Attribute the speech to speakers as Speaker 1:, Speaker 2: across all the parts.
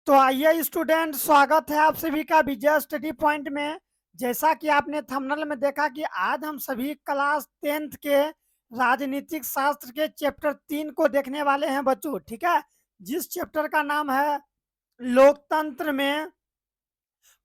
Speaker 1: तो आइए स्टूडेंट, स्वागत है आप सभी का विजय स्टडी पॉइंट में। जैसा कि आपने थंबनेल में देखा कि आज हम सभी क्लास 10th के राजनीतिक शास्त्र के चैप्टर 3 को देखने वाले हैं बच्चों। ठीक है, जिस चैप्टर का नाम है लोकतंत्र में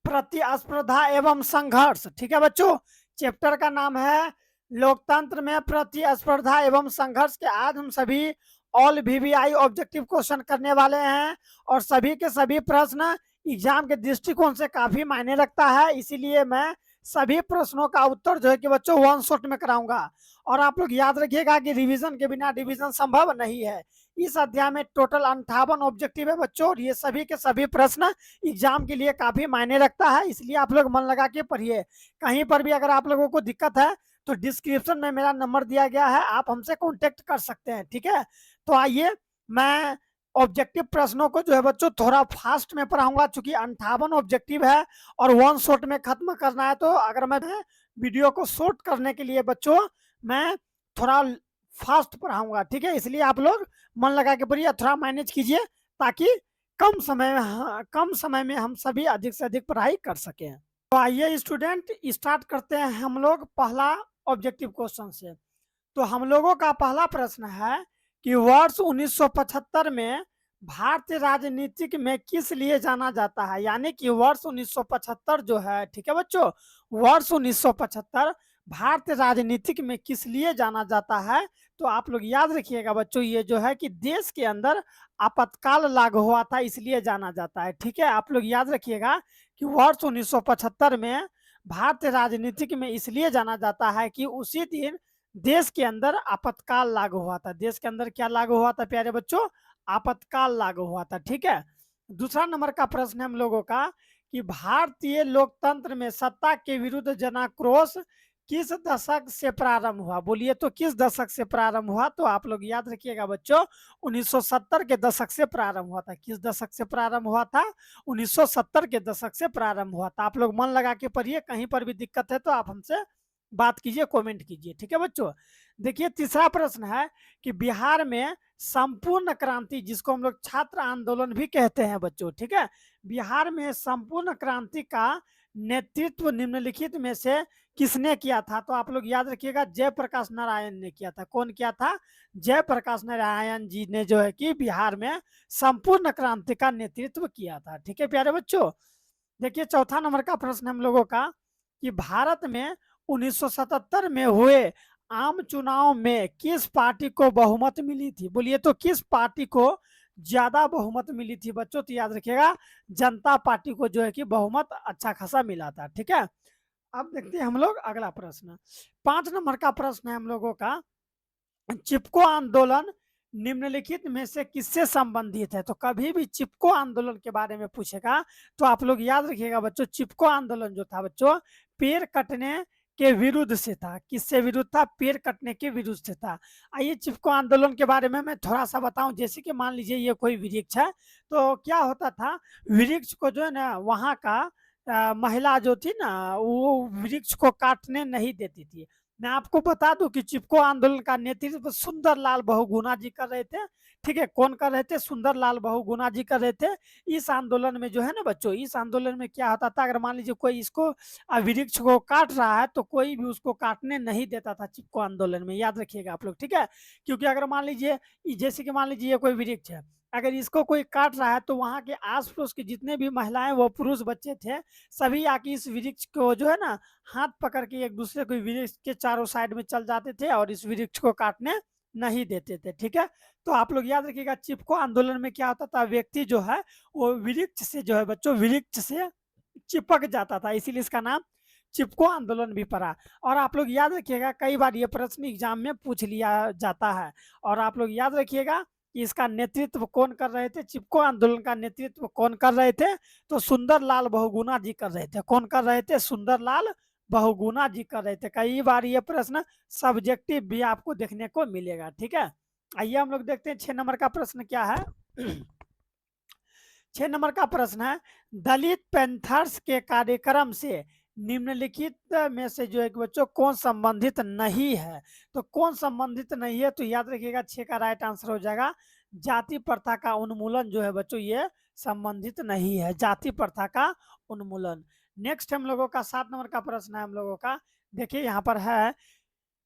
Speaker 1: प्रतिस्पर्धा एवं संघर्ष। ठीक है बच्चों, चैप्टर का नाम है लोकतंत्र में प्रतिस्पर्धा एवं संघर्ष के आज हम सभी ऑल वीवीआई ऑब्जेक्टिव क्वेश्चन करने वाले हैं और सभी के सभी प्रश्न एग्जाम के दृष्टिकोण से काफी मायने रखता है। इसीलिए मैं सभी प्रश्नों का उत्तर जो है कि बच्चों वन शॉट में कराऊंगा। और आप लोग याद रखिएगा कि रिवीजन के बिना डिवीजन संभव नहीं है। इस अध्याय में टोटल 58 ऑब्जेक्टिव है बच्चों और ये सभी के सभी प्रश्न एग्जाम के लिए काफी मायने रखता है, इसलिए आप लोग मन लगा के पढ़िए। कहीं पर भी अगर आप लोगों को दिक्कत है तो डिस्क्रिप्शन में मेरा नंबर दिया गया है, आप हमसे कांटेक्ट कर सकते हैं। ठीक है, तो आइए मैं ऑब्जेक्टिव प्रश्नों को जो है बच्चों थोड़ा फास्ट में पढ़ाऊंगा, चूंकि 58 ऑब्जेक्टिव है और वन शॉट में खत्म करना है। तो अगर मैं वीडियो को शॉर्ट करने के लिए बच्चों मैं थोड़ा फास्ट पढ़ाऊंगा। ठीक है, इसलिए आप लोग मन लगा के पढ़िए, थोड़ा मैनेज कीजिए ताकि कम समय में हम सभी अधिक से अधिक पढ़ाई कर सकें। तो आइए स्टूडेंट स्टार्ट करते हैं हम लोग पहला ऑब्जेक्टिव क्वेश्चन से। तो हम लोगों का पहला प्रश्न है कि वर्ष 1975 में भारतीय राजनीतिक में किस लिए जाना जाता है। यानी कि वर्ष 1975 जो है, ठीक है बच्चों, वर्ष 1975 भारतीय राजनीतिक में किस लिए जाना जाता है। तो आप लोग याद रखिएगा बच्चों, ये जो है कि देश के अंदर आपातकाल लागू हुआ था इसलिए जाना जाता है। ठीक है, आप लोग याद रखिएगा कि वर्ष 1975 में भारतीय राजनीतिक में इसलिए जाना जाता है कि उसी दिन देश के अंदर आपातकाल लागू हुआ था। देश के अंदर क्या लागू हुआ था प्यारे बच्चों? आपातकाल लागू हुआ था। ठीक है, दूसरा नंबर का प्रश्न है हम लोगों का कि भारतीय लोकतंत्र में सत्ता के विरुद्ध जनाक्रोश किस दशक से प्रारंभ हुआ। बोलिए तो किस दशक से प्रारंभ हुआ? तो आप लोग याद रखिएगा बच्चों, 1970 के दशक से प्रारंभ हुआ था। किस दशक से प्रारंभ हुआ था? 1970 के दशक से प्रारंभ हुआ था। आप लोग मन लगा के पढ़िए, कहीं पर भी दिक्कत है तो आप हमसे बात कीजिए, कमेंट कीजिए। ठीक है बच्चों, देखिए तीसरा प्रश्न है कि बिहार में संपूर्ण क्रांति, जिसको हम लोग छात्र आंदोलन भी कहते हैं बच्चों, ठीक है, बिहार में संपूर्ण क्रांति का नेतृत्व निम्नलिखित में से किसने किया था? तो आप लोग याद रखिएगा, जयप्रकाश नारायण ने किया था। कौन किया था? जयप्रकाश नारायण जी ने जो है कि बिहार में संपूर्ण क्रांति का नेतृत्व किया था। ठीक है प्यारे बच्चों, देखिए चौथा नंबर का प्रश्न हम लोगों का कि भारत में 1977 में हुए आम चुनाव में किस पार्टी को बहुमत मिली थी। बोलिए तो किस पार्टी को ज्यादा बहुमत मिली थी बच्चों? तो याद रखिएगा, जनता पार्टी को जो है कि बहुमत अच्छा खासा मिला था। ठीक है, अब देखते हैं हम लोग अगला प्रश्न। 5 नंबर का प्रश्न है हम लोगों का, चिपको आंदोलन निम्नलिखित में से किससे संबंधित है। तो कभी भी चिपको आंदोलन के बारे में पूछेगा तो आप लोग याद रखिएगा बच्चों, चिपको आंदोलन जो था बच्चों पेड़ कटने के विरुद्ध से था। किससे विरुद्ध था? पेड़ कटने के विरुद्ध से था। आइए चिपको आंदोलन के बारे में मैं थोड़ा सा बताऊं। जैसे कि मान लीजिए ये कोई वृक्ष है, तो क्या होता था, वृक्ष को जो है ना वहां का महिला जो थी ना वो वृक्ष को काटने नहीं देती थी। मैं आपको बता दूं कि चिपको आंदोलन का नेतृत्व सुंदरलाल बहुगुणा जी कर रहे थे। ठीक है, कौन कर रहे थे? सुंदरलाल बहुगुणा जी कर रहे थे। इस आंदोलन में जो है ना बच्चों, इस आंदोलन में क्या होता था, अगर मान लीजिए कोई इसको वृक्ष को काट रहा है तो कोई भी उसको काटने नहीं देता था चिपको आंदोलन में। याद रखिएगा आप लोग, ठीक है, क्योंकि अगर मान लीजिए जैसे कि मान लीजिए ये कोई वृक्ष है, अगर इसको कोई काट रहा है तो वहां के आस पड़ोस की जितने भी महिलाएं वो पुरुष बच्चे थे, सभी आके इस वृक्ष को जो है ना हाथ पकड़ के एक दूसरे को वृक्ष के चारों साइड में चल जाते थे और इस वृक्ष को काटने नहीं देते थे। ठीक है, तो आप लोग याद रखिएगा, चिपको आंदोलन में क्या होता था, व्यक्ति जो है वो वृक्ष से जो है बच्चों वृक्ष से चिपक जाता था, इसीलिए इसका नाम चिपको आंदोलन भी पड़ा। और आप लोग याद रखिएगा, कई बार ये प्रश्न एग्जाम में पूछ लिया जाता है। और आप लोग याद रखिएगा कि इसका नेतृत्व कौन कर रहे थे, चिपको आंदोलन का नेतृत्व कौन कर रहे थे? तो सुंदरलाल बहुगुणा जी कर रहे थे। कौन कर रहे थे? सुंदरलाल बहुगुणा जी कर रहे थे। कई बार ये प्रश्न सब्जेक्टिव भी आपको देखने को मिलेगा। ठीक है, आइए हम लोग देखते हैं 6 नंबर का प्रश्न क्या है। 6 नंबर का प्रश्न है, दलित पैंथर्स के कार्यक्रम से निम्नलिखित में से जो एक बच्चों कौन संबंधित नहीं है। तो कौन संबंधित नहीं है? तो याद रखिएगा 6 का राइट आंसर हो जाएगा जाति प्रथा का उन्मूलन जो है बच्चों ये संबंधित नहीं है। जाति प्रथा का उन्मूलन। नेक्स्ट हम लोगों का 7 नंबर का प्रश्न है हम लोगों का। देखिए यहाँ पर है,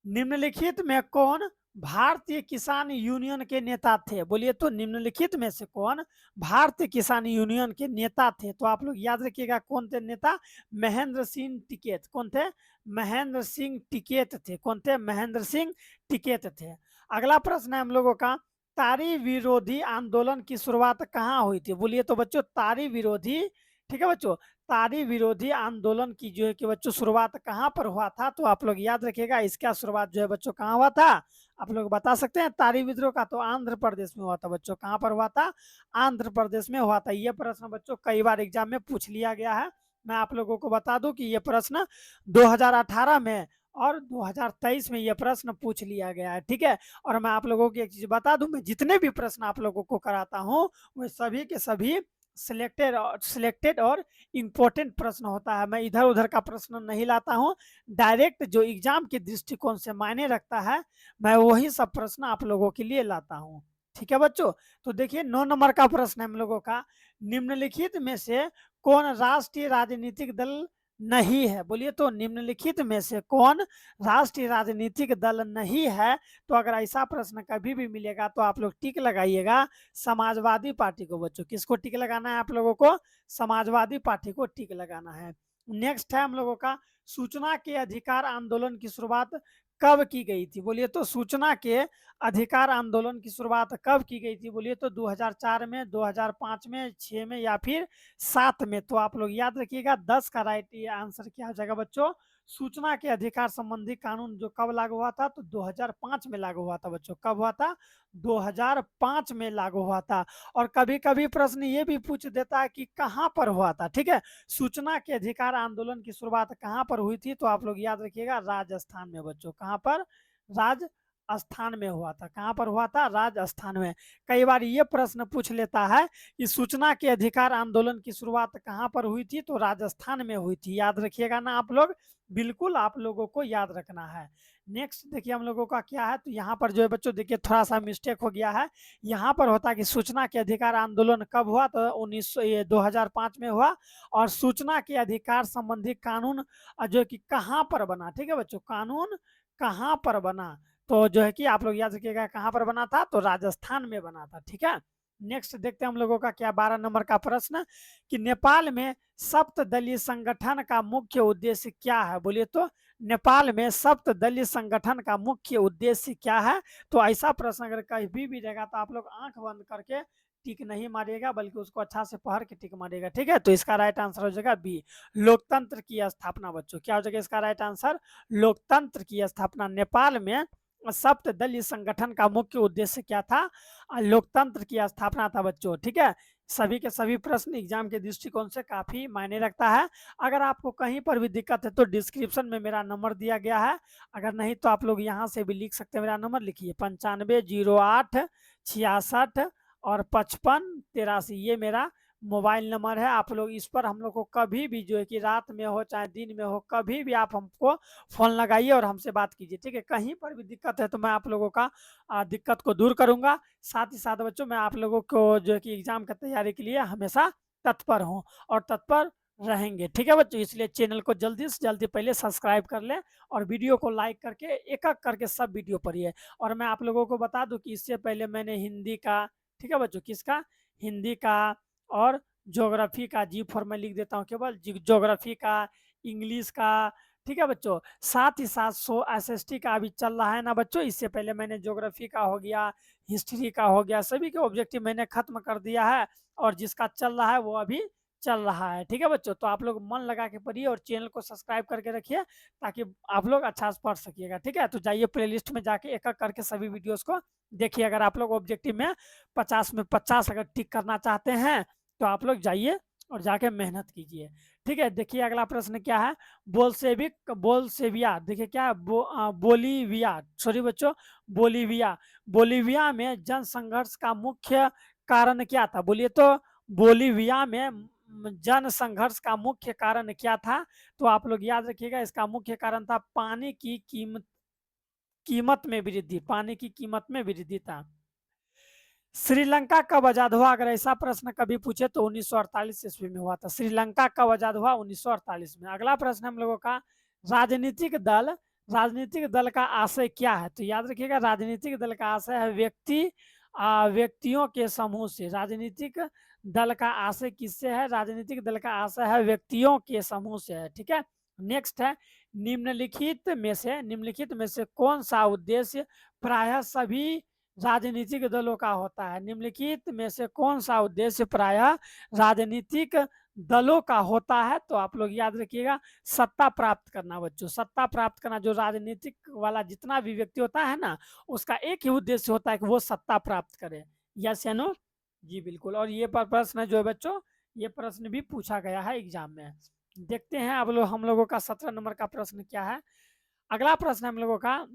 Speaker 1: निम्नलिखित में कौन भारतीय किसान यूनियन के नेता थे? बोलिए तो निम्नलिखित में से कौन भारतीय किसान यूनियन के नेता थे? तो आप लोग याद रखिएगा कौन थे नेता? महेंद्र सिंह टिकैत। कौन थे? महेंद्र सिंह टिकैत थे। कौन थे? महेंद्र सिंह टिकैत थे। अगला प्रश्न है हम लोगों का, तारी विरोधी आंदोलन की शुरुआत कहाँ हुई थी? बोलिए तो बच्चों तारी विरोधी, ठीक है बच्चों, तारी विरोधी आंदोलन की जो है कि बच्चों शुरुआत कहाँ पर हुआ था? तो आप लोग याद रखिएगा इसका शुरुआत जो है बच्चों कहाँ हुआ था? आप लोग बता सकते हैं? तारी विद्रोह का तो आंध्र प्रदेश में हुआ था बच्चों। कहाँ पर हुआ था? आंध्र प्रदेश में हुआ था। ये प्रश्न बच्चों कई बार एग्जाम में पूछ लिया गया है। मैं आप लोगों को बता दूं कि ये प्रश्न 2018 में और 2023 में ये प्रश्न पूछ लिया गया है, ठीक है। और मैं आप लोगों को एक चीज बता दूं, मैं जितने भी प्रश्न आप लोगों को कराता हूँ वो सभी के सभी सिलेक्टेड और इम्पोर्टेंट प्रश्न होता है। मैं इधर उधर का प्रश्न नहीं लाता हूँ, डायरेक्ट जो एग्जाम के दृष्टिकोण से मायने रखता है मैं वही सब प्रश्न आप लोगों के लिए लाता हूँ, ठीक है बच्चों। तो देखिए 9 नंबर का प्रश्न है हम लोगों का, निम्नलिखित में से कौन राष्ट्रीय राजनीतिक दल नहीं है? बोलिए तो निम्नलिखित में से कौन राष्ट्रीय राजनीतिक दल नहीं है? तो अगर ऐसा प्रश्न कभी भी मिलेगा तो आप लोग टिक लगाइएगा समाजवादी पार्टी को बच्चों। किसको टिक लगाना है आप लोगों को? समाजवादी पार्टी को टिक लगाना है। नेक्स्ट है हम लोगों का, सूचना के अधिकार आंदोलन की शुरुआत कब की गई थी? बोलिए तो सूचना के अधिकार आंदोलन की शुरुआत कब की गई थी? बोलिए तो 2004 में, 2005 में, 6 में या फिर 7 में? तो आप लोग याद रखिएगा 10 का राइट ये आंसर क्या हो जाएगा बच्चों? सूचना के अधिकार संबंधी कानून जो कब लागू हुआ था? तो 2005 में लागू हुआ था बच्चों। कब हुआ था? 2005 में लागू हुआ था। और कभी कभी प्रश्न ये भी पूछ देता है कि कहाँ पर हुआ था, ठीक है। सूचना के अधिकार आंदोलन की शुरुआत कहाँ पर हुई थी? तो आप लोग याद रखिएगा राजस्थान में बच्चों। कहाँ पर? राजस्थान में हुआ था। कहाँ पर हुआ था? राजस्थान में। कई बार ये प्रश्न पूछ लेता है कि सूचना के अधिकार आंदोलन की शुरुआत कहाँ पर हुई थी? तो राजस्थान में हुई थी। याद रखिएगा ना आप लोग, बिल्कुल आप लोगों को याद रखना है। नेक्स्ट देखिए हम लोगों का क्या है, तो यहाँ पर जो है बच्चों देखिए थोड़ा सा मिस्टेक हो गया है। यहाँ पर होता है कि सूचना के अधिकार आंदोलन कब हुआ? तो 2005 में हुआ। और सूचना के अधिकार संबंधी कानून जो है कि कहाँ पर बना, ठीक है बच्चों, कानून कहाँ पर बना? तो जो है कि आप लोग याद रखिएगा कहाँ पर बना था? तो राजस्थान में बना था, ठीक है। नेक्स्ट देखते हैं हम लोगों का क्या 12 नंबर का प्रश्न, कि नेपाल में सप्तदलीय संगठन का मुख्य उद्देश्य क्या है? बोलिए तो नेपाल में सप्तदलीय संगठन का मुख्य उद्देश्य क्या है? तो ऐसा प्रश्न अगर कहीं भी रहेगा तो आप लोग आंख बंद करके टिक नहीं मारिएगा, बल्कि उसको अच्छा से पढ़ के टिक मारिएगा, ठीक है। तो इसका राइट आंसर हो जाएगा बी, लोकतंत्र की स्थापना बच्चों। क्या हो जाएगा इसका राइट आंसर? लोकतंत्र की स्थापना। नेपाल में सप्तदलीय संगठन का मुख्य उद्देश्य क्या था? लोकतंत्र की स्थापना था बच्चों, ठीक है। सभी के सभी प्रश्न एग्जाम के दृष्टिकोण से काफी मायने रखता है। अगर आपको कहीं पर भी दिक्कत है तो डिस्क्रिप्शन में मेरा नंबर दिया गया है, अगर नहीं तो आप लोग यहाँ से भी लिख सकते हैं। मेरा नंबर लिखिए 950866 और 5583, ये मेरा मोबाइल नंबर है। आप लोग इस पर हम लोग को कभी भी जो है कि रात में हो चाहे दिन में हो, कभी भी आप हमको फोन लगाइए और हमसे बात कीजिए, ठीक है। कहीं पर भी दिक्कत है तो मैं आप लोगों का दिक्कत को दूर करूंगा। साथ ही साथ बच्चों मैं आप लोगों को जो है कि एग्जाम की तैयारी के लिए हमेशा तत्पर हूँ और तत्पर रहेंगे, ठीक है बच्चों। इसलिए चैनल को जल्दी से जल्दी पहले सब्सक्राइब कर लें और वीडियो को लाइक करके एक एक करके सब वीडियो पढ़िए। और मैं आप लोगों को बता दूं कि इससे पहले मैंने हिंदी का, ठीक है बच्चों, किसका? हिंदी का और ज्योग्राफी का, जी फॉर मैं लिख देता हूँ केवल, ज्योग्राफी का, इंग्लिश का, ठीक है बच्चों। साथ ही साथ SST का अभी चल रहा है ना बच्चों। इससे पहले मैंने ज्योग्राफी का हो गया, हिस्ट्री का हो गया, सभी के ऑब्जेक्टिव मैंने खत्म कर दिया है। और जिसका चल रहा है वो अभी चल रहा है, ठीक है बच्चों। तो आप लोग मन लगा के पढ़िए और चैनल को सब्सक्राइब करके रखिए ताकि आप लोग अच्छा से पढ़ सकिएगा, ठीक है। तो जाइए प्लेलिस्ट में जाके एक एक करके सभी वीडियोस को देखिए। अगर आप लोग ऑब्जेक्टिव में 50 में 50 अगर टिक करना चाहते हैं तो आप लोग जाइए और जाके मेहनत कीजिए, ठीक है। देखिए अगला प्रश्न क्या है, बोल्शेविया, देखिए क्या है, बोलीविया, सॉरी बच्चों, बोलीविया। बोलीविया में जन संघर्ष का मुख्य कारण क्या था? बोलिए तो बोलीविया में जन संघर्ष का मुख्य कारण क्या था? तो आप लोग याद रखिएगा इसका मुख्य कारण था पानी की कीमत में वृद्धि। पानी की कीमत में वृद्धि था। श्रीलंका कब आजाद हुआ? अगर ऐसा प्रश्न कभी पूछे तो 1948 ईस्वी में हुआ था। श्रीलंका कब आजाद हुआ? 1948 में। अगला प्रश्न हम लोगों का, राजनीतिक दल का आशय क्या है? तो याद रखिएगा, राजनीतिक दल का आशय है व्यक्तियों के समूह से। राजनीतिक दल का आशय किससे है? राजनीतिक दल का आशय है व्यक्तियों के समूह से है। ठीक है, नेक्स्ट है, निम्नलिखित में से कौन सा उद्देश्य प्रायः सभी राजनीतिक दलों का होता है? निम्नलिखित में से कौन सा उद्देश्य प्रायः राजनीतिक दलों का होता है? तो आप लोग याद रखिएगा, सत्ता प्राप्त करना बच्चों, सत्ता प्राप्त करना। जो राजनीतिक वाला जितना भी व्यक्ति होता है ना, उसका एक ही उद्देश्य होता है कि वो सत्ता प्राप्त करे। यस या नो? जी बिल्कुल। और ये प्रश्न जो है बच्चों, ये प्रश्न भी पूछा गया है एग्जाम में। देखते हैं अब हम लोगों का 17 नंबर का प्रश्न क्या है। अगला प्रश्न हम लोगों का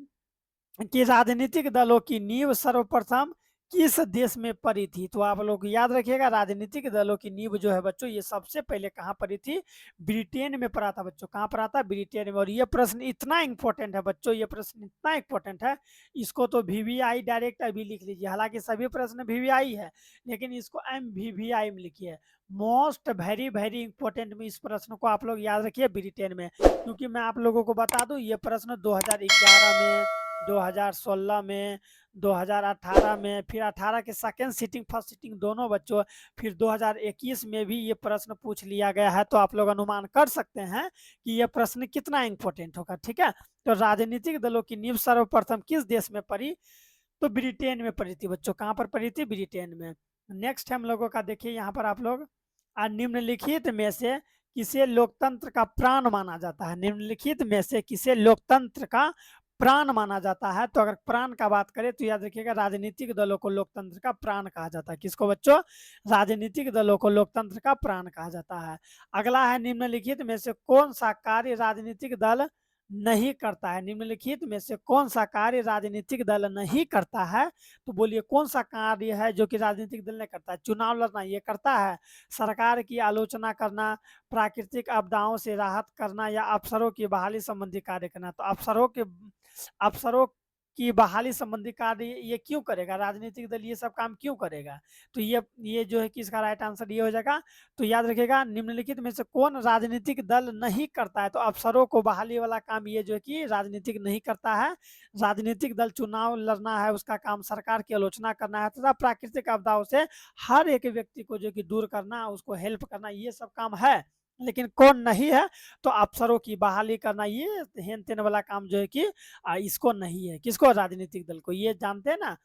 Speaker 1: कि राजनीतिक दलों की नींव सर्वप्रथम किस देश में पड़ी थी? तो आप लोग याद रखिएगा, राजनीतिक दलों की नींव जो है बच्चों, ये सबसे पहले कहाँ पड़ी थी? ब्रिटेन में पड़ा था बच्चों। कहाँ पड़ा था? ब्रिटेन में। और ये प्रश्न इतना इंपॉर्टेंट है बच्चों, ये प्रश्न इतना इंपॉर्टेंट है, इसको तो VVI डायरेक्ट अभी लिख लीजिए। हालांकि सभी प्रश्न VVI है, लेकिन इसको MVVI में लिखिए। मोस्ट वेरी वेरी इंपॉर्टेंट में इस प्रश्न को आप लोग याद रखिए, ब्रिटेन में। क्योंकि मैं आप लोगों को बता दूं, ये प्रश्न 2011 में, 2016 में, 2018 में, फिर 18 के सेकेंड सीटिंग फर्स्ट सीटिंग दोनों बच्चों, फिर 2021 में भी ये प्रश्न पूछ लिया गया है। तो आप लोग अनुमान कर सकते हैं कि ये प्रश्न कितना इंपॉर्टेंट होगा। ठीक है, तो राजनीतिक दलों की नींव सर्वप्रथम किस देश में पड़ी? तो ब्रिटेन में पड़ी थी बच्चों। कहाँ पर पड़ी थी? ब्रिटेन में। नेक्स्ट हम लोगों का देखिए यहाँ पर आप लोग, निम्नलिखित में से किसे लोकतंत्र का प्राण माना जाता है? निम्नलिखित में से किसे लोकतंत्र का प्राण माना जाता है? तो अगर प्राण का बात करें तो याद रखिएगा, राजनीतिक दलों को लोकतंत्र का प्राण कहा जाता है। किसको बच्चों? राजनीतिक दलों को लोकतंत्र का प्राण कहा जाता है। अगला है, निम्नलिखित में से कौन सा कार्य राजनीतिक दल नहीं करता है? निम्नलिखित में से कौन सा कार्य राजनीतिक दल नहीं करता है? तो बोलिए कौन सा कार्य है जो कि राजनीतिक दल नहीं करता है? चुनाव लड़ना ये करता है, सरकार की आलोचना करना, प्राकृतिक आपदाओं से राहत करना, या अफसरों की बहाली संबंधी कार्य करना। तो अफसरों की बहाली संबंधी कार्य ये क्यों करेगा? राजनीतिक दल ये सब काम क्यों करेगा? तो ये जो है कि इसका राइट आंसर ये हो जाएगा। तो याद रखिएगा, निम्नलिखित में से कौन राजनीतिक दल नहीं करता है? तो अफसरों को बहाली वाला काम ये जो है कि राजनीतिक नहीं करता है। राजनीतिक दल चुनाव लड़ना है, उसका काम सरकार की आलोचना करना है, तथा प्राकृतिक आपदाओं से हर एक व्यक्ति को जो कि दूर करना, उसको हेल्प करना, ये सब काम है। लेकिन कौन नहीं है? तो अफसरों की बहाली करना, ये हेन तेन वाला काम जो है कि इसको नहीं है। किसको? राजनीतिक दल को। ये जानते हैं ना,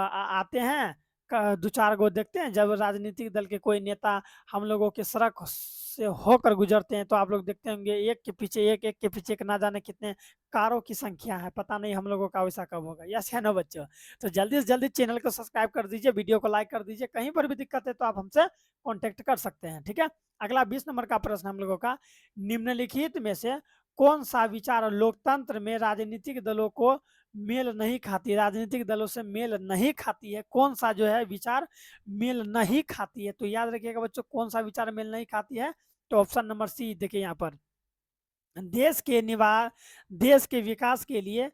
Speaker 1: आते हैं दो चार गो देखते हैं, जब राजनीतिक दल के कोई नेता हम लोगों के सड़क से होकर गुजरते हैं, तो आप लोग देखते होंगे एक के पीछे एक के पीछे एक, ना जाने कितने कारों की संख्या है। पता नहीं हम लोगों का वैसा कब होगा। यस है ना बच्चों? तो जल्दी से जल्दी चैनल को सब्सक्राइब कर दीजिए, वीडियो को लाइक कर दीजिए। कहीं पर भी दिक्कत है तो आप हमसे कॉन्टेक्ट कर सकते हैं। ठीक है, अगला 20 नंबर का प्रश्न हम लोगों का, निम्नलिखित में से कौन सा विचार लोकतंत्र में राजनीतिक दलों को मेल नहीं खाती? राजनीतिक दलों से मेल नहीं खाती है, कौन सा जो है विचार मेल नहीं खाती है? तो याद रखिएगा बच्चों, कौन सा विचार मेल नहीं खाती है? तो ऑप्शन नंबर सी देखिए यहाँ पर, देश के विकास के लिए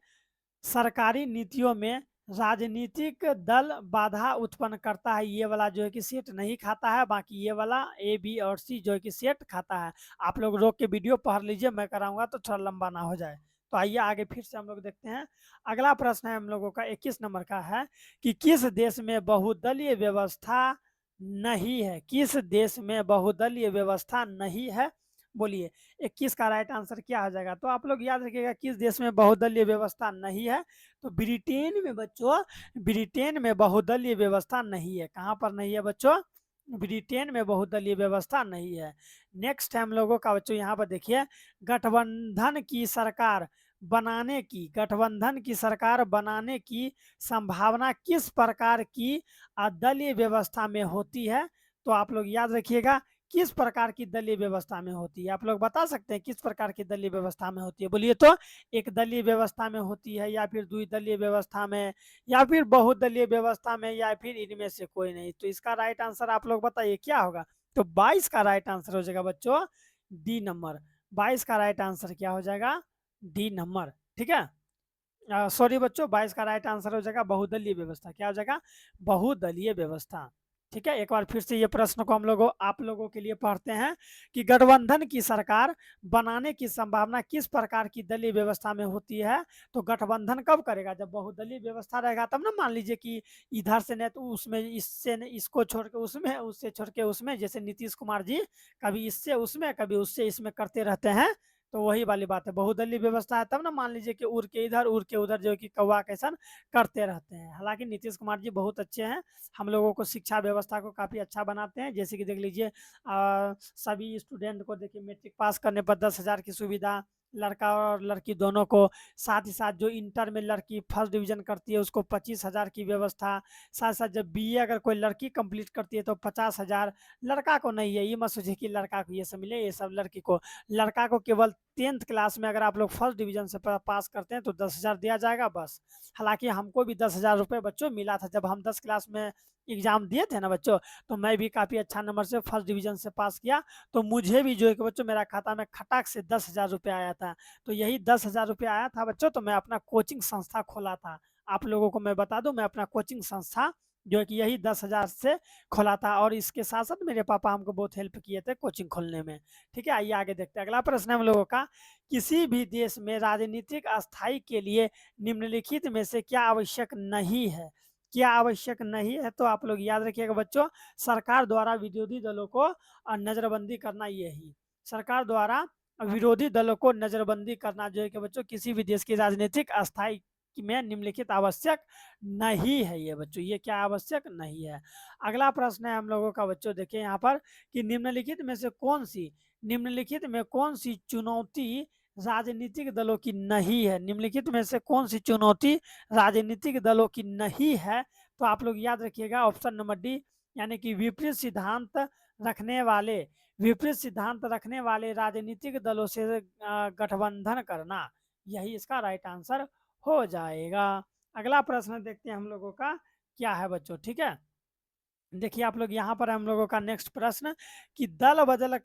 Speaker 1: सरकारी नीतियों में राजनीतिक दल बाधा उत्पन्न करता है। ये वाला जो है कि सेट नहीं खाता है। बाकी ये वाला A, B और C जो है कि सेट खाता है। आप लोग रोक के वीडियो पढ़ लीजिए, मैं कराऊंगा तो थोड़ा लंबा ना हो जाए। तो आइए आगे फिर से हम लोग देखते हैं। अगला प्रश्न है हम लोगों का 21 नंबर का है कि किस देश में बहुदलीय व्यवस्था नहीं है? किस देश में बहुदलीय व्यवस्था नहीं है? बोलिए 21 का राइट आंसर क्या हो जाएगा? तो आप लोग याद रखिएगा, किस देश में बहुदलीय व्यवस्था नहीं है? तो ब्रिटेन में बच्चों, ब्रिटेन में बहुदलीय व्यवस्था नहीं है। कहाँ पर नहीं है बच्चों? ब्रिटेन में बहुदलीय व्यवस्था नहीं है। नेक्स्ट है हम लोगों का बच्चों, यहाँ पर देखिए, गठबंधन की सरकार बनाने की संभावना किस प्रकार की दलीय व्यवस्था में होती है? तो आप लोग याद रखिएगा, किस प्रकार की दलीय व्यवस्था में होती है? आप लोग बता सकते हैं किस प्रकार की दलीय व्यवस्था में होती है? बोलिए तो, एक दलीय व्यवस्था में होती है, या फिर द्विदलीय व्यवस्था में, या फिर बहुदलीय व्यवस्था में, या फिर इनमें से कोई नहीं? तो इसका राइट आंसर आप लोग बताइए क्या होगा? तो 22 का राइट आंसर हो जाएगा बच्चों डी नंबर। 22 का राइट आंसर क्या हो जाएगा? D number. ठीक है, सॉरी बच्चों, 22 का राइट आंसर हो जाएगा बहुदलीय व्यवस्था। क्या हो जाएगा? बहुदलीय व्यवस्था। ठीक है, एक बार फिर से ये प्रश्न को हम लोगों आप लोगों के लिए पढ़ते हैं कि गठबंधन की सरकार बनाने की संभावना किस प्रकार की दलीय व्यवस्था में होती है? तो गठबंधन कब करेगा? जब बहुदलीय व्यवस्था रहेगा तब ना। मान लीजिए कि इधर से नहीं तो उसमें, इससे इसको छोड़ के उसमें, उससे छोड़ के उसमें, जैसे नीतीश कुमार जी कभी इससे उसमें कभी उससे इसमें करते रहते हैं। तो वही वाली बात है, बहुदलीय व्यवस्था है तब ना। मान लीजिए कि उड़ के इधर उड़ के उधर जो है कि कौवा कैसन करते रहते हैं। हालांकि नीतीश कुमार जी बहुत अच्छे हैं, हम लोगों को शिक्षा व्यवस्था को काफ़ी अच्छा बनाते हैं। जैसे कि देख लीजिए सभी स्टूडेंट को देखिए मैट्रिक पास करने पर 10,000 की सुविधा, लड़का और लड़की दोनों को। साथ ही साथ जो इंटर में लड़की फर्स्ट डिवीजन करती है उसको 25,000 की व्यवस्था। साथ साथ जब बीए अगर कोई लड़की कंप्लीट करती है तो 50,000। लड़का को नहीं है, ये मत सोचिए कि लड़का को ये सब मिले, ये सब लड़की को। लड़का को केवल 10th क्लास में अगर आप लोग फर्स्ट डिवीजन से पास करते हैं तो 10,000 दिया जाएगा बस। हालांकि हमको भी 10,000 रुपये बच्चों मिला था जब हम 10 क्लास में एग्जाम दिए थे ना बच्चों। तो मैं भी काफ़ी अच्छा नंबर से फर्स्ट डिवीजन से पास किया। तो मुझे भी जो है कि बच्चों मेरा खाता में खटाक से 10,000 रुपये आया था। तो यही 10,000 रुपये आया था बच्चों, तो मैं अपना कोचिंग संस्था खोला था। आप लोगों को मैं बता दूं, मैं अपना कोचिंग संस्था जो है कि यही 10,000 से खोला था। और इसके साथ साथ मेरे पापा हमको बहुत हेल्प किए थे कोचिंग खोलने में। ठीक है, आइए आगे देखते हैं। अगला प्रश्न है हम लोगों का, किसी भी देश में राजनीतिक अस्थायी के लिए निम्नलिखित में से क्या आवश्यक नहीं है? क्या आवश्यक नहीं है? तो आप लोग याद रखिएगा बच्चों, सरकार द्वारा विरोधी दलों को नजरबंदी करना। यही सरकार द्वारा विरोधी दलों को नजरबंदी करना जो है कि बच्चों किसी भी देश की राजनीतिक अस्थायी में निम्नलिखित आवश्यक नहीं है। ये बच्चों, ये क्या आवश्यक नहीं है? अगला प्रश्न है हम लोगों का बच्चों, देखिए यहाँ पर कि निम्नलिखित में कौन सी चुनौती राजनीतिक दलों की नहीं है? निम्नलिखित में से कौन सी चुनौती राजनीतिक दलों की नहीं है? तो आप लोग याद रखिएगा ऑप्शन नंबर डी, यानी कि रखने वाले विपरीत सिद्धांत रखने वाले राजनीतिक दलों से गठबंधन करना। यही इसका राइट आंसर हो जाएगा। अगला प्रश्न देखते हैं हम लोगों का क्या है बच्चों। ठीक है, देखिए आप लोग यहाँ पर हम लोगों का नेक्स्ट प्रश्न कि दल बदल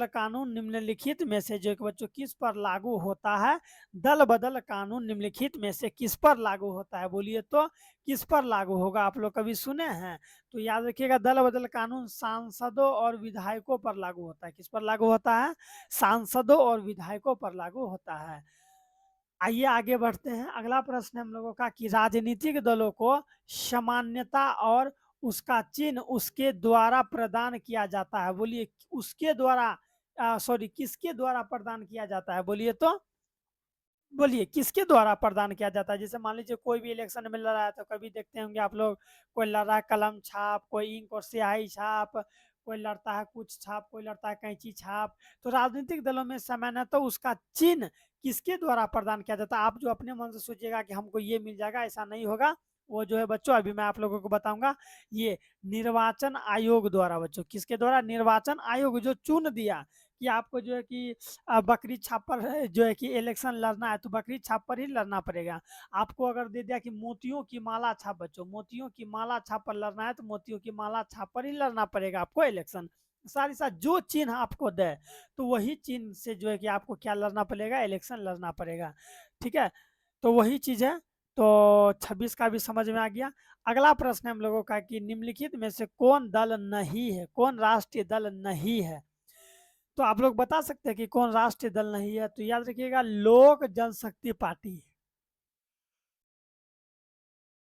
Speaker 1: कानून निम्नलिखित में से जो कि बच्चों किस पर लागू होता है? दल बदल कानून निम्नलिखित में से किस पर लागू होता है? बोलिए तो किस पर लागू होगा? आप लोग कभी सुने हैं? तो याद रखिएगा, दल बदल कानून सांसदों और विधायकों पर लागू होता है। किस पर लागू होता है? सांसदों और विधायकों पर लागू होता है। आइए आगे बढ़ते हैं। अगला प्रश्न हम लोगों का कि राजनीतिक दलों को सामान्यता और उसका चिन्ह उसके द्वारा प्रदान किया जाता है। बोलिए उसके द्वारा, सॉरी किसके द्वारा प्रदान किया जाता है? बोलिए तो, बोलिए किसके द्वारा प्रदान किया जाता है? जैसे मान लीजिए कोई भी इलेक्शन में लड़ रहा है तो कभी देखते होंगे आप लोग, कोई लड़ रहा है कलम छाप, कोई इंक और स्याही छाप, कोई लड़ता है कुछ छाप, कोई लड़ता है कैंची छाप। तो राजनीतिक दलों में सामान्यतः तो उसका चिन्ह किसके द्वारा प्रदान किया जाता है? आप जो अपने मन से सोचिएगा कि हमको ये मिल जाएगा, ऐसा नहीं होगा। वो जो है बच्चों अभी मैं आप लोगों को बताऊंगा, ये निर्वाचन आयोग द्वारा। बच्चों किसके द्वारा? निर्वाचन आयोग जो चुन दिया कि आपको जो है कि बकरी छाप पर जो है कि इलेक्शन लड़ना है तो बकरी छाप पर ही लड़ना पड़ेगा। आपको अगर दे दिया कि मोतियों की माला छाप, बच्चों मोतियों की माला छाप पर लड़ना है तो मोतियों की माला छाप पर ही लड़ना पड़ेगा आपको इलेक्शन। साथ ही साथ जो चिन्ह आपको दे तो वही चिन्ह से जो है कि आपको क्या लड़ना पड़ेगा? इलेक्शन लड़ना पड़ेगा। ठीक है, तो वही चीज़ है। तो 26 का भी समझ में आ गया। अगला प्रश्न हम लोगों का कि निम्नलिखित में से कौन दल नहीं है, कौन राष्ट्रीय दल नहीं है? तो आप लोग बता सकते हैं कि कौन राष्ट्रीय दल नहीं है? तो याद रखिएगा, लोक जनशक्ति पार्टी।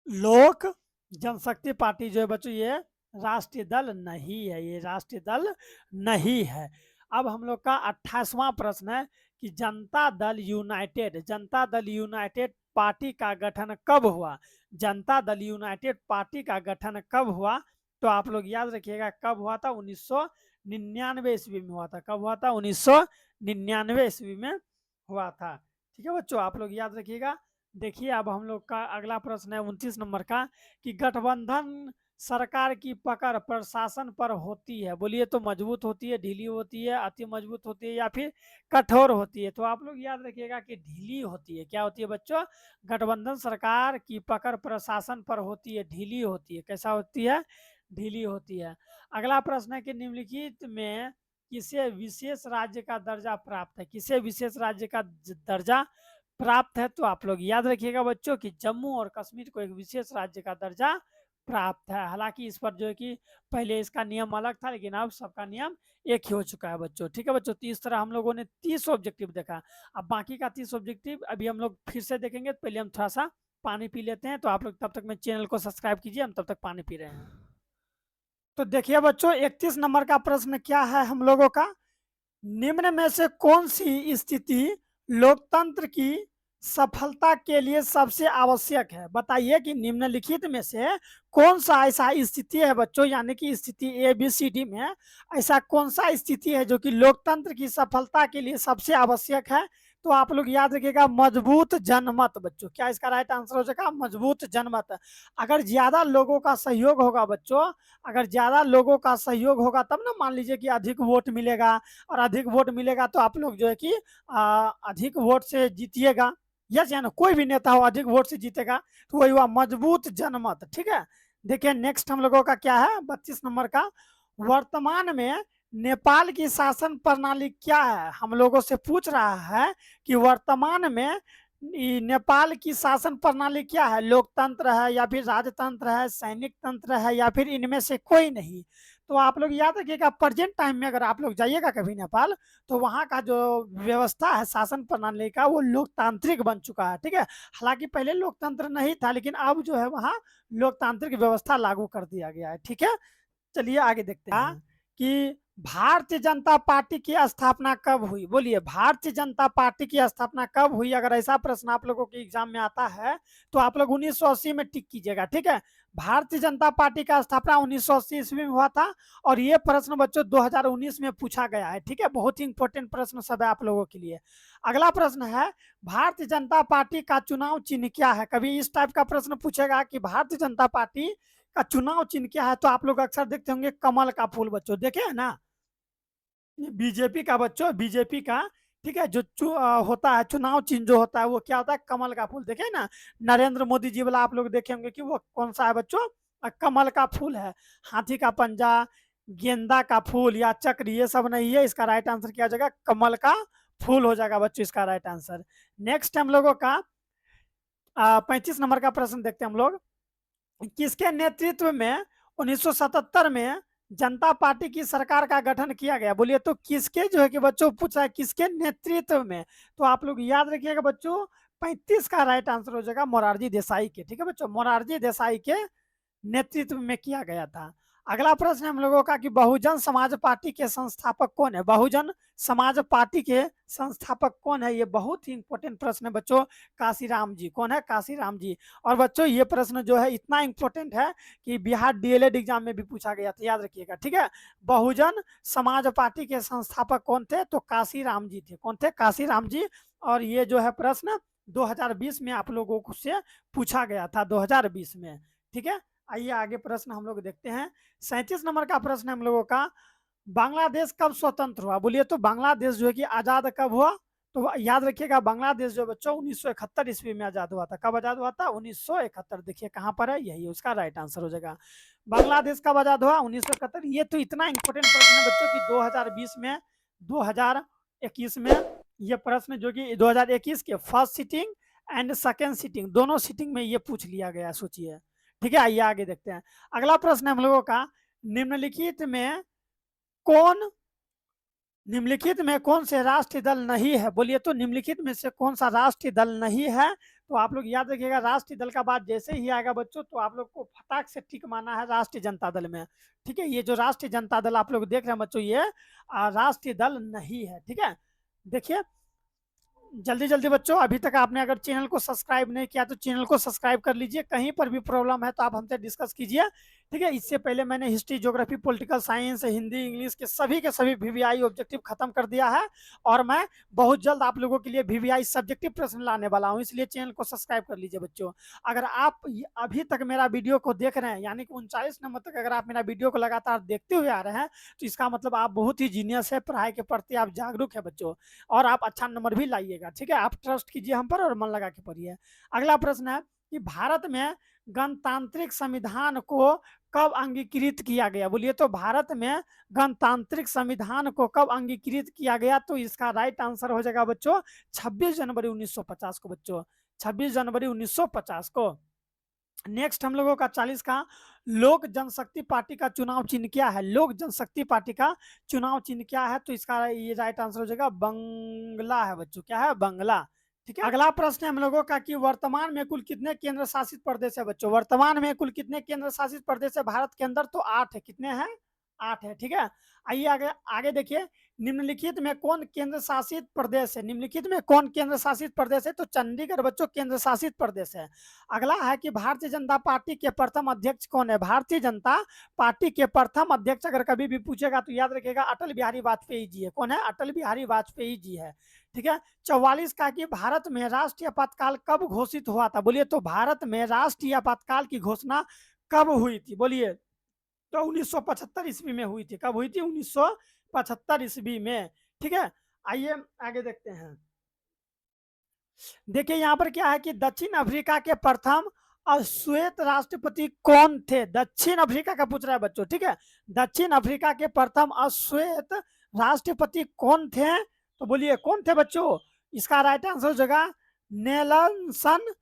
Speaker 1: लोक जनशक्ति पार्टी जो है बच्चों ये राष्ट्रीय दल नहीं है, ये राष्ट्रीय दल नहीं है। अब हम लोग का 28वां प्रश्न है कि जनता दल यूनाइटेड पार्टी का गठन कब हुआ? जनता दल यूनाइटेड पार्टी का गठन कब हुआ? तो आप लोग याद रखिएगा कब हुआ था? 1999 ईस्वी में हुआ था। कब हुआ था? 1999 ईस्वी में हुआ था। ठीक है बच्चों, आप लोग याद रखिएगा। देखिए अब हम लोग का अगला प्रश्न है 29 नंबर का कि गठबंधन सरकार की पकड़ प्रशासन पर होती है। बोलिए तो मजबूत होती है, ढीली होती है, अति मजबूत होती है या फिर कठोर होती है? तो आप लोग याद रखिएगा कि ढीली होती है। क्या होती है बच्चों? गठबंधन सरकार की पकड़ प्रशासन पर होती है, ढीली होती है। कैसा होती है? ढीली होती है। अगला प्रश्न है कि निम्नलिखित में किसे विशेष राज्य का दर्जा प्राप्त है? किसे विशेष राज्य का दर्जा प्राप्त है, तो आप लोग याद रखिएगा बच्चों कि जम्मू और कश्मीर को एक विशेष राज्य का दर्जा प्राप्त है। हालांकि इस पर जो है कि पहले इसका नियम अलग था, लेकिन अब सबका नियम एक ही हो चुका है बच्चों। ठीक है बच्चों, तो इस तरह हम लोगों ने 30 ऑब्जेक्टिव देखा। अब बाकी का 30 ऑब्जेक्टिव अभी हम लोग फिर से देखेंगे। तो पहले हम थोड़ा सा पानी पी लेते हैं, तो आप लोग तब तक मेरे चैनल को सब्सक्राइब कीजिए, हम तब तक पानी पी रहे हैं। तो देखिए बच्चों, 31 नंबर का प्रश्न क्या है हम लोगों का, निम्न में से कौन सी स्थिति लोकतंत्र की सफलता के लिए सबसे आवश्यक है? बताइए कि निम्नलिखित में से कौन सा ऐसा स्थिति है बच्चों, यानी कि स्थिति ए बी सी डी में ऐसा कौन सा स्थिति है जो कि लोकतंत्र की सफलता के लिए सबसे आवश्यक है? तो आप लोग याद रखिएगा, मजबूत जनमत बच्चों। क्या इसका राइट आंसर हो जाएगा? मजबूत जनमत। अगर ज्यादा लोगों का सहयोग होगा बच्चों, अगर ज्यादा लोगों का सहयोग होगा तब ना मान लीजिए कि अधिक वोट मिलेगा, और अधिक वोट मिलेगा तो आप लोग जो है कि अधिक वोट से जीतिएगा। यस या नो, कोई भी नेता हो अधिक वोट से जीतेगा, तो वही हुआ मजबूत जनमत। ठीक है, देखिए नेक्स्ट हम लोगों का क्या है, 32 नंबर का, वर्तमान में नेपाल की शासन प्रणाली क्या है? हम लोगों से पूछ रहा है कि वर्तमान में नेपाल की शासन प्रणाली क्या है, लोकतंत्र है या फिर राजतंत्र है, सैनिक तंत्र है, या फिर इनमें से कोई नहीं। तो आप लोग याद रखिएगा, प्रेजेंट टाइम में अगर आप लोग जाइएगा कभी नेपाल, तो वहाँ का जो व्यवस्था है शासन प्रणाली का, वो लोकतांत्रिक बन चुका है। ठीक है, हालांकि पहले लोकतंत्र नहीं था, लेकिन अब जो है वहाँ लोकतांत्रिक व्यवस्था लागू कर दिया गया है। ठीक है, चलिए आगे देखते हैं कि भारतीय जनता पार्टी की स्थापना कब हुई? बोलिए, भारतीय जनता पार्टी की स्थापना कब हुई? अगर ऐसा प्रश्न आप लोगों के एग्जाम में आता है तो आप लोग 1980 में टिक कीजिएगा। ठीक है, भारतीय जनता पार्टी का स्थापना 1980 ईस्वी में हुआ था, और ये प्रश्न बच्चों 2019 में पूछा गया है। ठीक है, बहुत ही इंपॉर्टेंट प्रश्न सब है आप लोगों के लिए। अगला प्रश्न है, भारतीय जनता पार्टी का चुनाव चिन्ह क्या है? कभी इस टाइप का प्रश्न पूछेगा कि भारतीय जनता पार्टी का चुनाव चिन्ह क्या है, तो आप लोग अक्सर देखते होंगे कमल का फूल बच्चों, देखे है ना, बीजेपी का बच्चों, बीजेपी का। ठीक है, जो होता है चुनाव चिन्ह जो होता है वो क्या होता है, कमल का फूल। देखे ना, नरेंद्र मोदी जी वाला आप लोग देखे होंगे कि वो कौन सा है बच्चों, कमल का फूल है। हाथी का पंजा, गेंदा का फूल या चक्र, ये सब नहीं है। इसका राइट आंसर क्या हो जाएगा, कमल का फूल हो जाएगा बच्चों इसका राइट आंसर। नेक्स्ट हम लोगों का 35 नंबर का प्रश्न देखते हैं हम लोग, किसके नेतृत्व में 1977 में जनता पार्टी की सरकार का गठन किया गया? बोलिए, तो किसके जो है कि बच्चों पूछा है किसके नेतृत्व में, तो आप लोग याद रखिएगा बच्चों 35 का राइट आंसर हो जाएगा मोरारजी देसाई के। ठीक है बच्चों, मोरारजी देसाई के नेतृत्व में किया गया था। अगला प्रश्न हम लोगों का कि बहुजन समाज पार्टी के संस्थापक कौन है? बहुजन समाज पार्टी के संस्थापक कौन है? ये बहुत ही इंपॉर्टेंट प्रश्न है बच्चों। काशीराम जी। कौन है? काशीराम जी। और बच्चों ये प्रश्न जो है इतना इंपॉर्टेंट है कि बिहार डीएलएड एग्जाम में भी पूछा गया था, याद रखिएगा। ठीक है, बहुजन समाज पार्टी के संस्थापक कौन थे? तो काशीराम जी थे। कौन थे? काशीराम जी। और ये जो है प्रश्न 2020 में आप लोगों से पूछा गया था, 2020 में। ठीक है, आइए आगे प्रश्न हम लोग देखते हैं। 37 नंबर का प्रश्न हम लोगों का, बांग्लादेश कब स्वतंत्र हुआ? बोलिए, तो बांग्लादेश जो है कि आजाद कब हुआ? तो याद रखिएगा, बांग्लादेश जो बच्चों 1971 ईस्वी में आजाद हुआ था। कब आजाद हुआ था? 1971। देखिए कहाँ पर है, यही उसका राइट आंसर हो जाएगा। बांग्लादेश कब आजाद हुआ? 1971। ये तो इतना इंपॉर्टेंट प्रश्न है बच्चों की 2020 में, 2021 में ये प्रश्न जो कि 2021 के first sitting and second sitting, दोनों सीटिंग में ये पूछ लिया गया, सोचिए। ठीक है, आइए आगे देखते हैं। अगला प्रश्न हम लोगों का, निम्नलिखित में कौन निम्नलिखित में कौन से राष्ट्रीय दल नहीं है? बोलिए, तो निम्नलिखित में से कौन सा राष्ट्रीय दल नहीं है? तो आप लोग याद रखिएगा, राष्ट्रीय दल का बात जैसे ही आएगा बच्चों तो आप लोग को फटाक से टिक माना है राष्ट्रीय जनता दल में। ठीक है, ये जो राष्ट्रीय जनता दल आप लोग देख रहे हैं बच्चों, ये राष्ट्रीय दल नहीं है। ठीक है, देखिए जल्दी जल्दी बच्चों, अभी तक आपने अगर चैनल को सब्सक्राइब नहीं किया तो चैनल को सब्सक्राइब कर लीजिए। कहीं पर भी प्रॉब्लम है तो आप हमसे डिस्कस कीजिए। ठीक है, इससे पहले मैंने history, geography, political science, Hindi, English के सभी वीवीआई ऑब्जेक्टिव खत्म कर दिया है, और मैं बहुत जल्द आप लोगों के लिए वीवीआई सब्जेक्टिव प्रश्न लाने वाला हूँ, इसलिए चैनल को सब्सक्राइब कर लीजिए बच्चों। अगर आप अभी तक मेरा वीडियो को देख रहे हैं, यानी कि 39 नंबर तक अगर आप मेरा वीडियो को लगातार देखते हुए आ रहे हैं, तो इसका मतलब आप बहुत ही जीनियस है, पढ़ाई के प्रति आप जागरूक है बच्चों, और आप अच्छा नंबर भी लाइएगा। ठीक है, आप ट्रस्ट कीजिए हम पर और मन लगा के पढ़िए। अगला प्रश्न है कि भारत में गणतांत्रिक संविधान को कब अंगीकृत किया गया? बोलिए तो भारत में गणतांत्रिक संविधान को कब अंगीकृत किया गया? तो इसका राइट आंसर हो जाएगा बच्चों 26 जनवरी 1950 को बच्चों, 26 जनवरी 1950 को। नेक्स्ट हम लोगों का 40 का लोक जनशक्ति पार्टी का चुनाव चिन्ह क्या है? लोक जनशक्ति पार्टी का चुनाव चिन्ह क्या है? तो इसका ये राइट आंसर हो जाएगा बंगला है बच्चों, क्या है? बंगला। ठीक है, अगला प्रश्न है हम लोगों का कि वर्तमान में कुल कितने केंद्र शासित प्रदेश है बच्चों? वर्तमान में कुल कितने केंद्र शासित प्रदेश है भारत के अंदर? तो 8 है। कितने हैं? 8 है। ठीक है, आइए आगे आगे देखिए, निम्नलिखित में कौन केंद्र शासित प्रदेश है? निम्नलिखित में कौन केंद्र शासित प्रदेश है? तो चंडीगढ़ बच्चों केंद्र शासित प्रदेश है। अगला है कि भारतीय जनता पार्टी के प्रथम अध्यक्ष कौन है? भारतीय जनता पार्टी के प्रथम अध्यक्ष अगर कभी भी पूछेगा तो याद रखिएगा अटल बिहारी वाजपेयी जी है। कौन है? अटल बिहारी वाजपेयी जी है। ठीक है, 44 का कि भारत में राष्ट्रीय आपातकाल कब घोषित हुआ था? बोलिए तो भारत में राष्ट्रीय आपातकाल की घोषणा कब हुई थी? बोलिए तो 1975 ईस्वी में हुई थी। कब हुई थी? 1975 ईस्वी में। ठीक है, आइए आगे देखते हैं। देखिए यहाँ पर क्या है कि दक्षिण अफ्रीका के प्रथम अश्वेत राष्ट्रपति कौन थे? दक्षिण अफ्रीका का पूछ रहा है बच्चों। ठीक है, दक्षिण अफ्रीका के प्रथम अश्वेत राष्ट्रपति कौन थे? तो बोलिए कौन थे बच्चों? इसका राइट आंसर हो जाएगा नेल्सन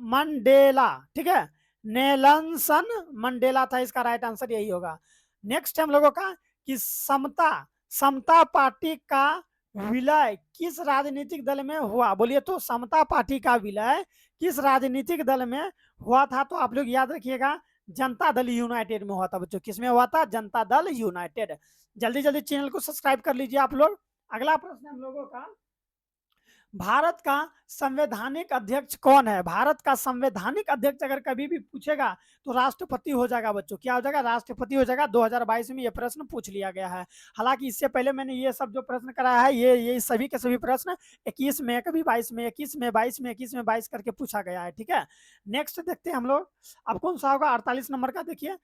Speaker 1: मंडेला। ठीक है, नेल्सन मंडेला था, इसका राइट आंसर यही होगा। नेक्स्ट हम लोगों का कि समता पार्टी का विलय किस राजनीतिक दल में हुआ? बोलिए तो समता पार्टी का विलय किस राजनीतिक दल में हुआ था? तो आप लोग याद रखिएगा जनता दल यूनाइटेड में हुआ था बच्चों। किसमें हुआ था? जनता दल यूनाइटेड। जल्दी जल्दी चैनल को सब्सक्राइब कर लीजिए आप लोग। अगला प्रश्न हम लोगों का, भारत का संवैधानिक अध्यक्ष कौन है? भारत का संवैधानिक अध्यक्ष अगर कभी भी पूछेगा तो राष्ट्रपति हो जाएगा बच्चों। क्या हो जाएगा? राष्ट्रपति हो जाएगा। 2022 में ये प्रश्न पूछ लिया गया है। हालांकि इससे पहले मैंने ये सब जो प्रश्न कराया है ये सभी के सभी प्रश्न 21 में, कभी 22 में, 21 में, 22 में, 21 में, 22 करके पूछा गया है। ठीक है, नेक्स्ट देखते हैं हम लोग। अब कौन सा होगा? 48 नंबर का देखिए,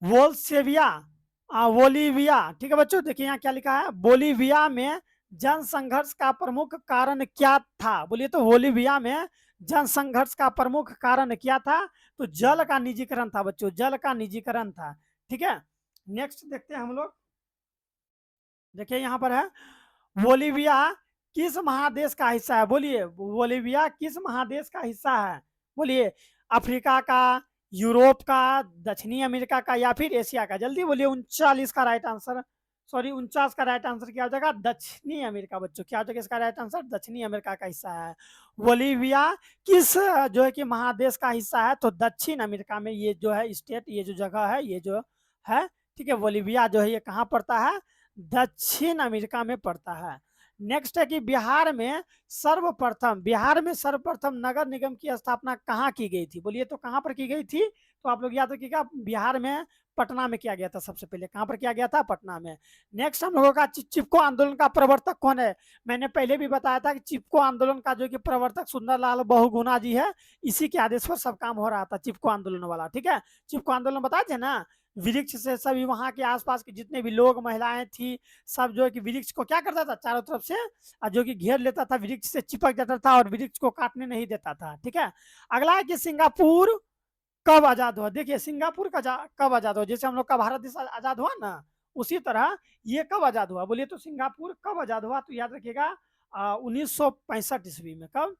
Speaker 1: बोलीविया। ठीक है बच्चों, देखिए यहाँ क्या लिखा है, बोलीविया में जन संघर्ष का प्रमुख कारण क्या था? बोलिए तो बोलीविया में जन संघर्ष का प्रमुख कारण क्या था? तो जल का निजीकरण था बच्चों, जल का निजीकरण था। ठीक है, नेक्स्ट देखते हैं हम लोग। देखिए यहाँ पर है, बोलीविया किस महादेश का हिस्सा है? बोलिए बोलीविया किस महादेश का हिस्सा है? बोलिए अफ्रीका का, यूरोप का, दक्षिणी अमेरिका का या फिर एशिया का? जल्दी बोलिए। 39 का राइट आंसर, सॉरी 49 का राइट आंसर क्या हो जाएगा? दक्षिणी अमेरिका बच्चों। क्या हो जाएगा इसका राइट आंसर? दक्षिणी अमेरिका का हिस्सा है। बोलीविया किस जो है कि महादेश का हिस्सा है? तो दक्षिण अमेरिका में ये जो है स्टेट, ये जो जगह है, ये जो है, ठीक है, बोलीविया जो है ये कहाँ पड़ता है? दक्षिण अमेरिका में पड़ता है। नेक्स्ट है कि बिहार में सर्वप्रथम नगर निगम की स्थापना कहाँ की गई थी? बोलिए तो कहाँ पर की गई थी? तो आप लोग याद रखिएगा बिहार में पटना में किया गया था सबसे पहले। कहाँ पर किया गया था? पटना में। नेक्स्ट हम लोगों का चिपको आंदोलन का प्रवर्तक कौन है? मैंने पहले भी बताया था कि चिपको आंदोलन का जो कि प्रवर्तक सुंदरलाल बहुगुणा जी है, इसी के आदेश पर सब काम हो रहा था, चिपको आंदोलन वाला। ठीक है, चिपको आंदोलन बताए थे ना, वृक्ष से सभी वहां के आसपास के जितने भी लोग, महिलाएं थी, सब जो है कि वृक्ष को क्या करता था? चारों तरफ से जो कि घेर लेता था, वृक्ष से चिपक जाता था और वृक्ष को काटने नहीं देता था। ठीक है, अगला है कि सिंगापुर कब आजाद हुआ? देखिए सिंगापुर का कब आजाद हुआ? जैसे हम लोग का भारत देश आजाद हुआ ना, उसी तरह ये कब आजाद हुआ? बोलिए तो सिंगापुर कब आजाद हुआ? तो याद रखिएगा 1965 ईस्वी में। कब?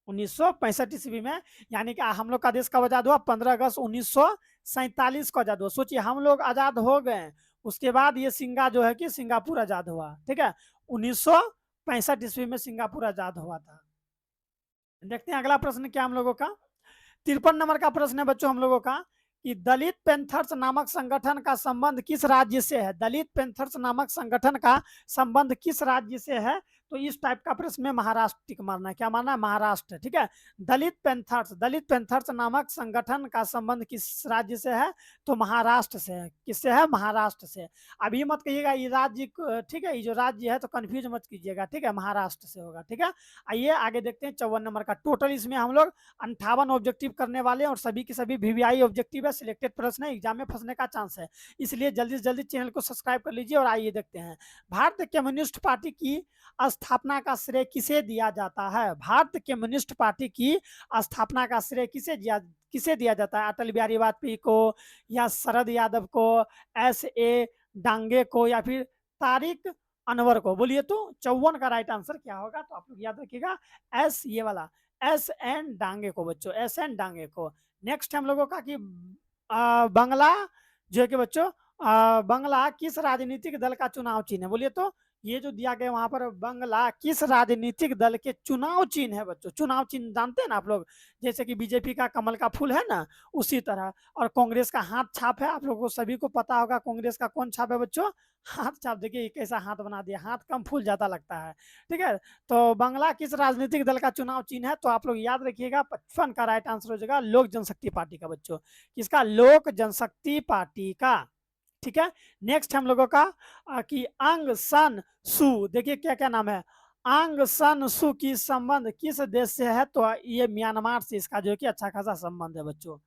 Speaker 1: 1965 ईस्वी में। यानी कि हम लोग का देश कब आजाद हुआ? 15 अगस्त 1947 को आजाद हुआ। सोचिए हम लोग आजाद हो गए, उसके बाद ये जो है कि सिंगापुर आजाद हुआ। ठीक है, 1965 ईस्वी में सिंगापुर आजाद हुआ था। देखते हैं अगला प्रश्न क्या हम लोगों का। 53 नंबर का प्रश्न है बच्चों हम लोगों का कि दलित पैंथर्स नामक संगठन का संबंध किस राज्य से है? दलित पैंथर्स नामक संगठन का संबंध किस राज्य से है? तो इस टाइप का प्रश्न में महाराष्ट्र टिक मारना है। क्या मारना है? महाराष्ट्र। ठीक है, दलित पैंथर्स नामक संगठन का संबंध किस राज्य से है? तो महाराष्ट्र से है। किससे है? महाराष्ट्र से। अभी मत कहिएगा ये राज्य, ठीक है, ये जो राज्य है तो कंफ्यूज मत कीजिएगा। ठीक है, महाराष्ट्र से होगा। ठीक है, आइए आगे देखते हैं 54 नंबर का। टोटल इसमें हम लोग 58 ऑब्जेक्टिव करने वाले हैं और सभी के सभी वीवीआई ऑब्जेक्टिव है, सिलेक्टेड प्रश्न है, एग्जाम में फंसने का चांस है, इसलिए जल्दी से जल्दी चैनल को सब्सक्राइब कर लीजिए और आइए देखते हैं। भारतीय कम्युनिस्ट पार्टी की स्थापना का श्रेय किसे दिया जाता है? भारत कम्युनिस्ट पार्टी की स्थापना का श्रेय किसे दिया जाता है? अटल बिहारी वाजपेयी को, या शरद यादव को, एस.ए. डांगे को, या फिर तारिक अनवर को? बोलिए तो 54 का राइट आंसर क्या होगा? तो आप लोग याद रखिएगा, एस, ये वाला एस एन डांगे को बच्चों, एस एन डांगे को। नेक्स्ट हम लोगों का कि बंगला जो है कि बच्चों बंगला किस राजनीतिक दल का चुनाव चिन्ह है? बोलिए तो ये जो दिया गया वहां पर, बंगला किस राजनीतिक दल के चुनाव चिन्ह है बच्चों? चुनाव चिन्ह जानते हैं ना आप लोग, जैसे कि बीजेपी का कमल का फूल है ना, उसी तरह। और कांग्रेस का हाथ छाप है, आप लोगों को सभी को पता होगा कांग्रेस का कौन छाप है बच्चों? हाथ छाप। देखिए कैसा हाथ बना दिया, हाथ कम फूल ज्यादा लगता है, ठीक है। तो बंगला किस राजनीतिक दल का चुनाव चिन्ह है? तो आप लोग याद रखिएगा, 55 का राइट आंसर हो जाएगा लोक जनशक्ति पार्टी का बच्चों। किसका? लोक जनशक्ति पार्टी का, ठीक है। नेक्स्ट हम लोगों का कि आंग सान सू, देखिए क्या क्या नाम है। आंग सान सू की संबंध किस देश से है? तो ये म्यांमार से इसका जो है कि अच्छा खासा संबंध है बच्चों।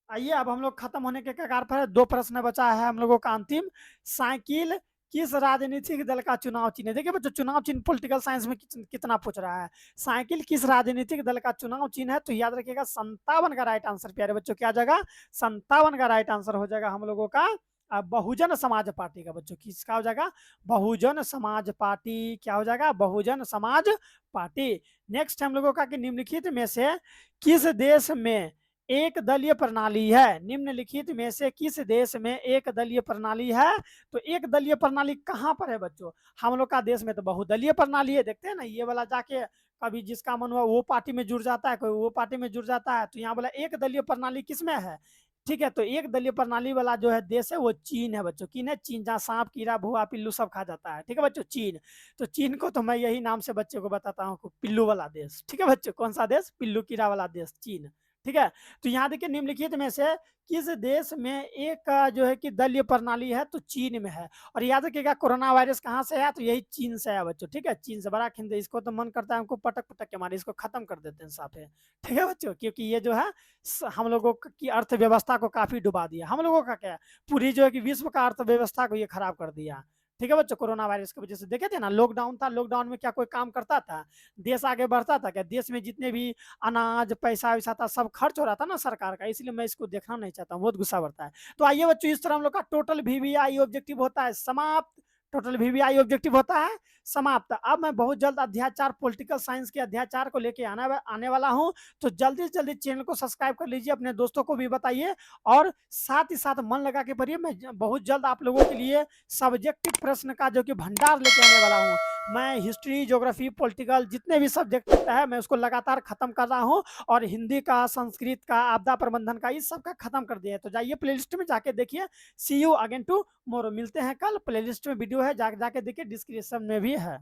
Speaker 1: आइए अब हम लोग खत्म होने के कगार पर है, 2 प्रश्न बचा है हम लोगों का अंतिम। साइकिल किस राजनीतिक दल का चुनाव चिन्ह है? देखिए बच्चों, चुनाव चिन्ह पॉलिटिकल साइंस में कितना पूछ रहा है। साइकिल किस राजनीतिक दल का चुनाव चिन्ह है? तो याद रखिएगा 57 का राइट आंसर प्यारे बच्चों क्या आ जाएगा? 57 का राइट आंसर हो जाएगा हम लोगों का बहुजन समाज पार्टी का बच्चों। किसका हो जाएगा? बहुजन समाज पार्टी। क्या हो जाएगा? बहुजन समाज पार्टी। नेक्स्ट हम लोगों का कि निम्नलिखित में से किस देश में एक दलीय प्रणाली है? निम्नलिखित में से किस देश में एक दलीय प्रणाली है? तो एक दलीय प्रणाली कहाँ पर है बच्चों? हम लोग का देश में तो बहुदलीय प्रणाली है। देखते हैं ना, ये वाला जाके कभी जिसका मन हुआ वो पार्टी में जुड़ जाता है, कोई वो पार्टी में जुड़ जाता है। तो यहाँ बोला एक दलीय प्रणाली किसमें है? ठीक है, तो एक दलीय प्रणाली वाला जो है देश है वो चीन है बच्चों। किन है? चीन, जहाँ सांप कीड़ा भुआ पिल्लू सब खा जाता है, ठीक है बच्चों, चीन। तो चीन को तो मैं यही नाम से बच्चों को बताता हूँ, पिल्लू वाला देश, ठीक है बच्चों। कौन सा देश? पिल्लू कीड़ा वाला देश, चीन, ठीक है। तो यहाँ देखिए निम्नलिखित में से किस देश में एक जो है कि दलीय प्रणाली है? तो चीन में है। और याद रखिएगा कोरोना वायरस कहाँ से है? तो यही चीन से है बच्चों, ठीक है। चीन से बड़ा खिंद, इसको तो मन करता है हमको पटक पटक के मारे, इसको खत्म कर देते हैं साफे, ठीक है बच्चों। क्योंकि ये जो है हम लोगों की अर्थव्यवस्था को काफी डुबा दिया। हम लोगों का क्या, पूरी जो है कि विश्व का अर्थव्यवस्था को ये खराब कर दिया, ठीक है बच्चों। कोरोना वायरस की वजह से देखे थे ना, लॉकडाउन था, लॉकडाउन में क्या कोई काम करता था? देश आगे बढ़ता था क्या? देश में जितने भी अनाज पैसा वैसा था सब खर्च हो रहा था ना सरकार का, इसलिए मैं इसको देखना नहीं चाहता हूँ, बहुत गुस्सा बढ़ता है। तो आइए बच्चों, इस तरह हम लोग का टोटल वीवीआई ऑब्जेक्टिव होता है समाप्त। टोटल वीवीआई ऑब्जेक्टिव होता है समाप्त। अब मैं बहुत जल्द अध्याय 4 पॉलिटिकल साइंस के अध्याय 4 को लेके आने वाला हूँ। तो जल्दी से जल्दी चैनल को सब्सक्राइब कर लीजिए, अपने दोस्तों को भी बताइए, और साथ ही साथ मन लगा के पढ़िए। मैं बहुत जल्द आप लोगों के लिए सब्जेक्टिव प्रश्न का जो कि भंडार लेके आने वाला हूँ। मैं हिस्ट्री, ज्योग्राफी, पॉलिटिकल जितने भी सब्जेक्ट है मैं उसको लगातार खत्म कर रहा हूँ, और हिंदी का, संस्कृत का, आपदा प्रबंधन का, इस सब का खत्म कर दिया है। तो जाइए प्लेलिस्ट में जाके देखिए। सी यू अगेन टू मोरो, मिलते हैं कल। प्लेलिस्ट में वीडियो है, जाके देखिए, डिस्क्रिप्शन में भी है।